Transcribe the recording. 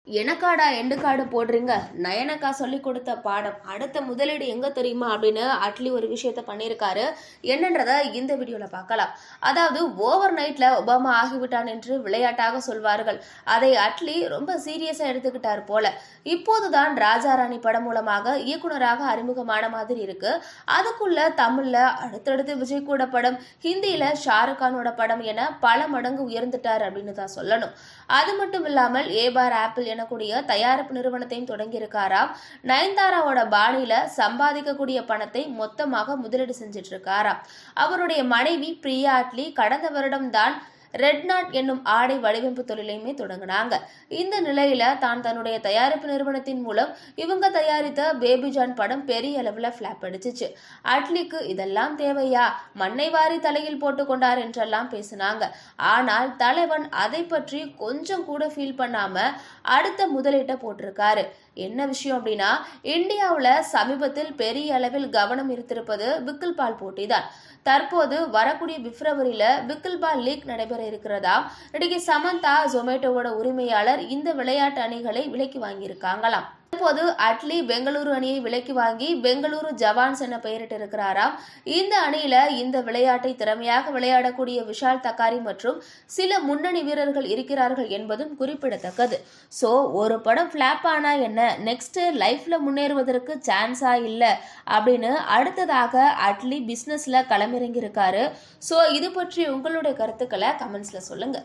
எனக்காடா end card போடுறீங்க? நயனக்கா சொல்லி கொடுத்த பாடம். அடுத்த முதலீடு எங்க தெரியுமா அப்படின்னு அட்லி ஒரு விஷயத்த பண்ணியிருக்காரு. என்னன்றத இந்த வீடியோல பார்க்கலாம். அதாவது ஓவர் நைட்ல ஒபாமா ஆகிவிட்டான் என்று விளையாட்டாக சொல்வார்கள். அதை அட்லி ரொம்ப சீரியஸா எடுத்துக்கிட்டார் போல. இப்போதுதான் ராஜா ராணி படம் மூலமாக இயக்குனராக அறிமுகமான மாதிரி இருக்கு. அதுக்குள்ள தமிழ்ல அடுத்தடுத்து விஜய் கூட படம், ஹிந்தியில ஷாருக் கானோட படம் என பல மடங்கு உயர்ந்துட்டார் அப்படின்னு தான் சொல்லணும். அது மட்டும் இல்லாமல் ஏபார் ஆப்பிள் எனக்கூடிய தயாரிப்பு நிறுவனத்தையும் தொடங்கியிருக்காராம். நயன்தாராவோட பாணியில சம்பாதிக்கக்கூடிய பணத்தை மொத்தமாக முதலீடு செஞ்சிட்டு இருக்காராம். அவருடைய மனைவி பிரியா அட்லி கடந்த வருடம் தான் ரெட் நாட் என்னும் ஆடை வடிவமைப்பு தொழிலையுமே தொடங்கினாங்க. இந்த நிலையில தன்னுடைய தயாரிப்பு நிறுவனத்தின் மூலம் இவங்க தயாரித்த பேபி ஜான் படம் பெரிய அளவுல பிளாப் அடிச்சிச்சு. அட்லிக்கு இதெல்லாம் தேவையா, மண்ணை வாரி தலையில் போட்டு கொண்டார் என்றெல்லாம் பேசினாங்க. ஆனால் தலைவன் அதை பற்றி கொஞ்சம் கூட ஃபீல் பண்ணாம அடுத்த முதலீட்டை போட்டிருக்காரு. என்ன விஷயம் அப்படின்னா, இந்தியாவில் சமீபத்தில் பெரிய அளவில் கவனம் ஈர்த்திருப்பது விக்கில் பால் போட்டி தான். தற்போது வரக்கூடிய பிப்ரவரியில விக்கில் பால் லீக் நடைபெற இருக்கிறதா. நடிகை சமந்தா ஜொமேட்டோவோட உரிமையாளர் இந்த விளையாட்டு அணிகளை விலைக்கு வாங்கியிருக்காங்களாம். தற்போது அட்லி பெங்களூரு அணியை விலைக்கு வாங்கி பெங்களூரு ஜவான்ஸ் என பெயரிட்டு இருக்கிறாராம். இந்த அணியில இந்த விளையாட்டை திறமையாக விளையாடக்கூடிய விஷால் தக்காரி மற்றும் சில முன்னணி வீரர்கள் இருக்கிறார்கள் என்பதும் குறிப்பிடத்தக்கது. சோ ஒரு படம் பிளாப் ஆனா என்ன, நெக்ஸ்ட் லைஃப்ல முன்னேறுவதற்கு சான்ஸா இல்ல அப்படின்னு அடுத்ததாக அட்லி பிசினஸ்ல களமிறங்கி இருக்காரு. சோ இது பற்றி உங்களுடைய கருத்துக்களை கமெண்ட்ஸ்ல சொல்லுங்க.